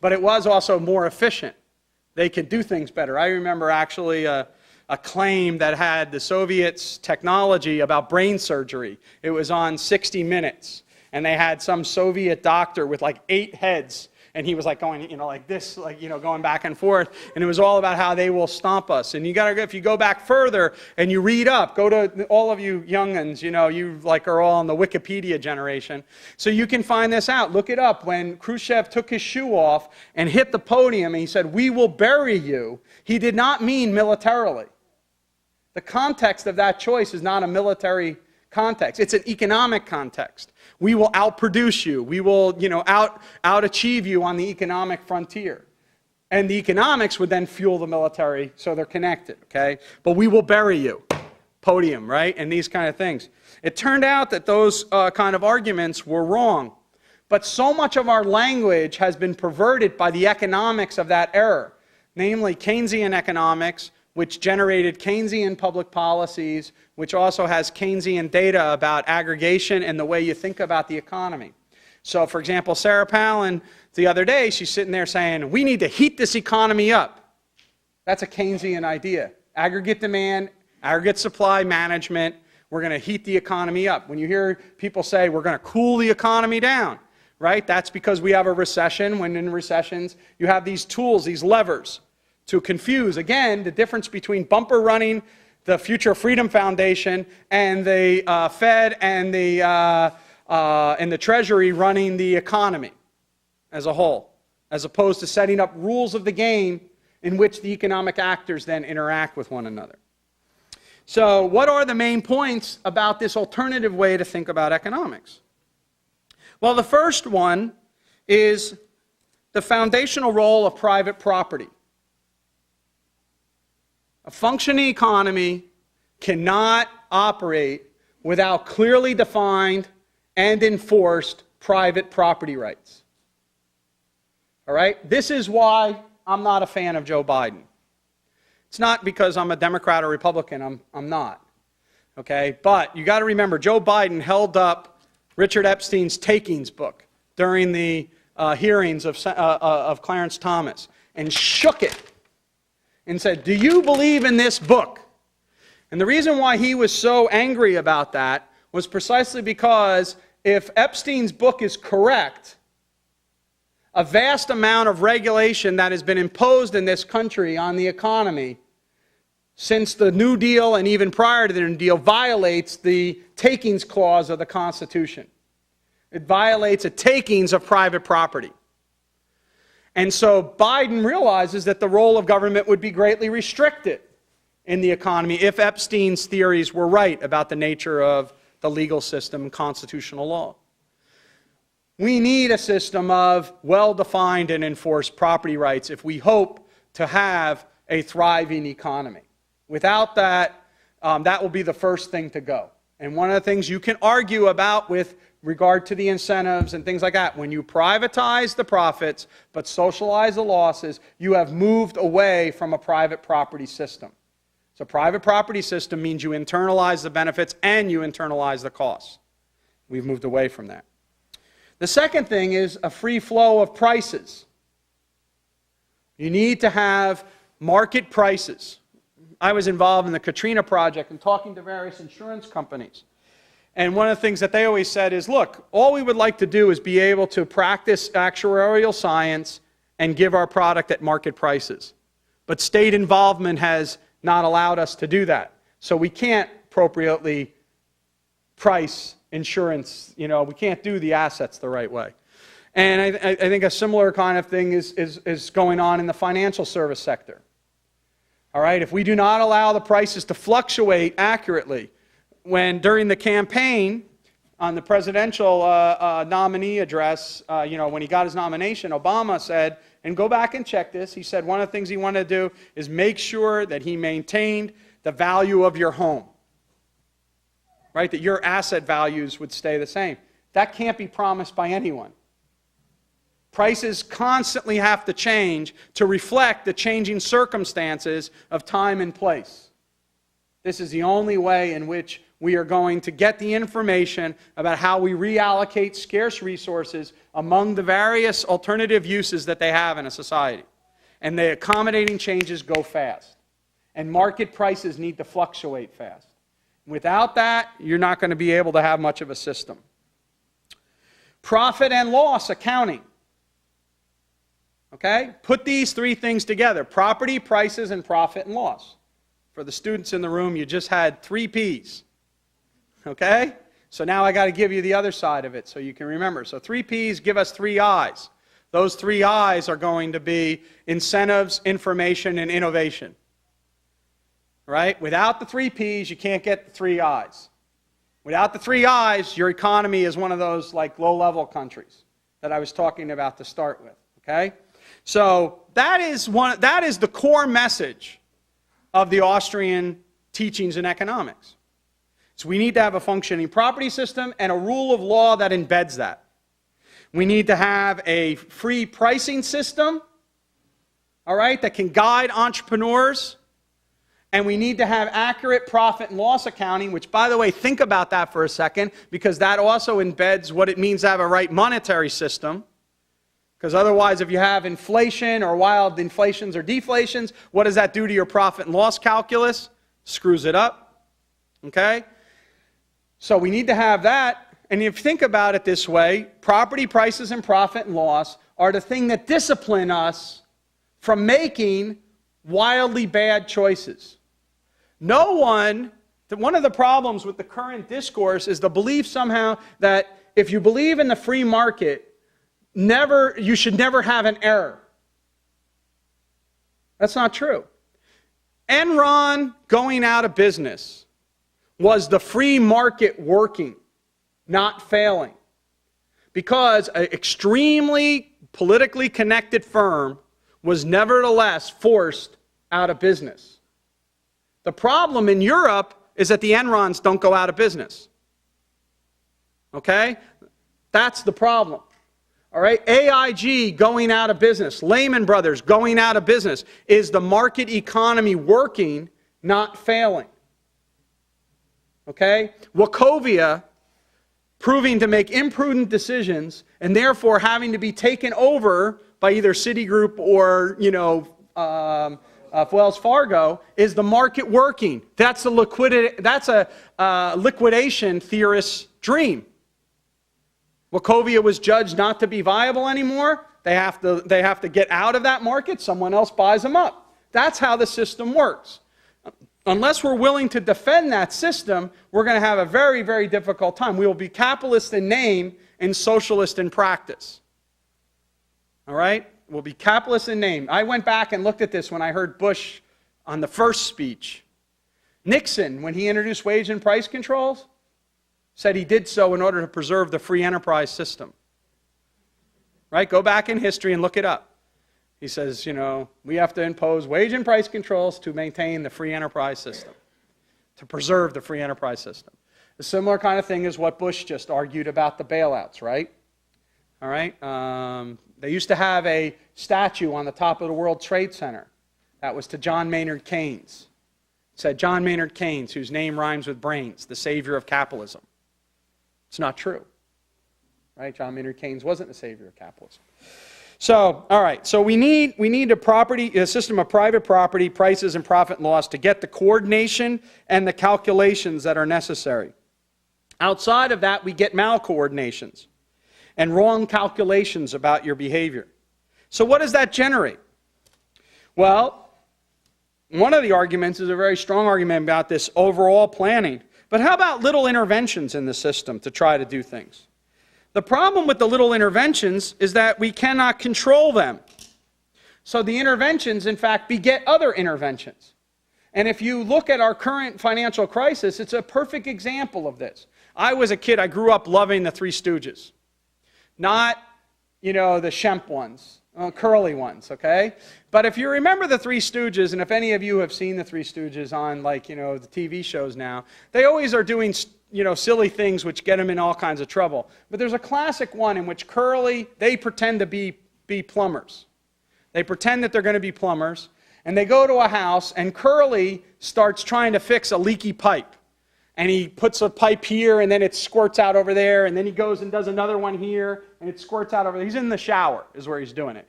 but it was also more efficient. They could do things better. I remember actually a claim that had the Soviets' technology about brain surgery. It was on 60 Minutes, and they had some Soviet doctor with like 8 heads, and he was like going, like this, like, going back and forth, and it was all about how they will stomp us. And if you go back further and you read up, go to all of you young'uns, you like are all in the Wikipedia generation, so you can find this out. Look it up. When Khrushchev took his shoe off and hit the podium and he said, "We will bury you," he did not mean militarily. The context of that choice is not a military context. It's an economic context. We will outproduce you. We will, out-achieve you on the economic frontier. And the economics would then fuel the military, so they're connected, okay? But we will bury you. Podium, right? And these kind of things. It turned out that those kind of arguments were wrong. But so much of our language has been perverted by the economics of that era, namely Keynesian economics, which generated Keynesian public policies, which also has Keynesian data about aggregation and the way you think about the economy. So, for example, Sarah Palin, the other day, she's sitting there saying, we need to heat this economy up. That's a Keynesian idea. Aggregate demand, aggregate supply management, we're going to heat the economy up. When you hear people say, we're going to cool the economy down, right? That's because we have a recession. When in recessions, you have these tools, these levers, to confuse, again, the difference between bumper running the Future Freedom Foundation and the Fed and the Treasury running the economy as a whole, as opposed to setting up rules of the game in which the economic actors then interact with one another. So what are the main points about this alternative way to think about economics? Well, the first one is the foundational role of private property. A functioning economy cannot operate without clearly defined and enforced private property rights. All right? This is why I'm not a fan of Joe Biden. It's not because I'm a Democrat or Republican. I'm not. Okay? But you got to remember, Joe Biden held up Richard Epstein's takings book during the hearings of Clarence Thomas and shook it and said, "Do you believe in this book?" And the reason why he was so angry about that was precisely because if Epstein's book is correct, a vast amount of regulation that has been imposed in this country on the economy since the New Deal and even prior to the New Deal violates the takings clause of the Constitution. It violates the takings of private property. And so Biden realizes that the role of government would be greatly restricted in the economy if Epstein's theories were right about the nature of the legal system and constitutional law. We need a system of well-defined and enforced property rights if we hope to have a thriving economy. Without that, that will be the first thing to go. And one of the things you can argue about with regard to the incentives and things like that, when you privatize the profits but socialize the losses, you have moved away from a private property system. So private property system means you internalize the benefits and you internalize the costs. We've moved away from that. The second thing is a free flow of prices. You need to have market prices. I was involved in the Katrina project and talking to various insurance companies. And one of the things that they always said is, look, all we would like to do is be able to practice actuarial science and give our product at market prices. But state involvement has not allowed us to do that. So we can't appropriately price insurance. We can't do the assets the right way. And I think a similar kind of thing is going on in the financial service sector. All right, if we do not allow the prices to fluctuate accurately, when during the campaign on the presidential nominee address, when he got his nomination, Obama said, and go back and check this, he said one of the things he wanted to do is make sure that he maintained the value of your home, right? That your asset values would stay the same. That can't be promised by anyone. Prices constantly have to change to reflect the changing circumstances of time and place. This is the only way in which we are going to get the information about how we reallocate scarce resources among the various alternative uses that they have in a society. And the accommodating changes go fast. And market prices need to fluctuate fast. Without that, you're not going to be able to have much of a system. Profit and loss accounting. Okay? Put these three things together: property, prices, and profit and loss. For the students in the room, you just had 3 P's. Okay? So now I got to give you the other side of it so you can remember. So 3 P's give us 3 I's. Those 3 I's are going to be incentives, information, and innovation. Right? Without the 3 P's, you can't get the 3 I's. Without the 3 I's, your economy is one of those like low-level countries that I was talking about to start with. Okay? So that is the core message of the Austrian teachings in economics. So we need to have a functioning property system and a rule of law that embeds that. We need to have a free pricing system, all right, that can guide entrepreneurs. And we need to have accurate profit and loss accounting, which, by the way, think about that for a second, because that also embeds what it means to have a right monetary system. Because otherwise, if you have inflation or wild inflations or deflations, what does that do to your profit and loss calculus? Screws it up. Okay? So we need to have that. And if you think about it this way, property prices and profit and loss are the thing that discipline us from making wildly bad choices. One of the problems with the current discourse is the belief somehow that if you believe in the free market, you should never have an error. That's not true. Enron going out of business was the free market working, not failing. Because an extremely politically connected firm was nevertheless forced out of business. The problem in Europe is that the Enrons don't go out of business. Okay? That's the problem. All right? AIG going out of business, Lehman Brothers going out of business, is the market economy working, not failing. Okay? Wachovia proving to make imprudent decisions and therefore having to be taken over by either Citigroup or, Wells Fargo, is the market working. That's a liquidation theorist's dream. Wachovia was judged not to be viable anymore. They have to get out of that market. Someone else buys them up. That's how the system works. Unless we're willing to defend that system, we're going to have a very, very difficult time. We will be capitalist in name and socialist in practice. All right? We'll be capitalist in name. I went back and looked at this when I heard Bush on the first speech. Nixon, when he introduced wage and price controls, said he did so in order to preserve the free enterprise system. Right? Go back in history and look it up. He says, we have to impose wage and price controls to maintain the free enterprise system, to preserve the free enterprise system. A similar kind of thing is what Bush just argued about the bailouts, right? All right? They used to have a statue on the top of the World Trade Center. That was to John Maynard Keynes. It said, John Maynard Keynes, whose name rhymes with brains, the savior of capitalism. It's not true. Right? John Maynard Keynes wasn't the savior of capitalism. So, all right. So we need a system of private property, prices, and profit and loss to get the coordination and the calculations that are necessary. Outside of that, we get malcoordinations and wrong calculations about your behavior. So what does that generate? Well, one of the arguments is a very strong argument about this overall planning. But how about little interventions in the system to try to do things? The problem with the little interventions is that we cannot control them. So the interventions, in fact, beget other interventions. And if you look at our current financial crisis, it's a perfect example of this. I was a kid, I grew up loving the Three Stooges. Not, the Shemp ones, curly ones, okay? But if you remember the Three Stooges, and if any of you have seen the Three Stooges on, the TV shows now, they always are doing, silly things which get them in all kinds of trouble. But there's a classic one in which Curly, they pretend to be plumbers. They pretend that they're going to be plumbers, and they go to a house, and Curly starts trying to fix a leaky pipe. and he puts a pipe here, and then it squirts out over there, and then he goes and does another one here, and it squirts out over there. He's in the shower is where he's doing it.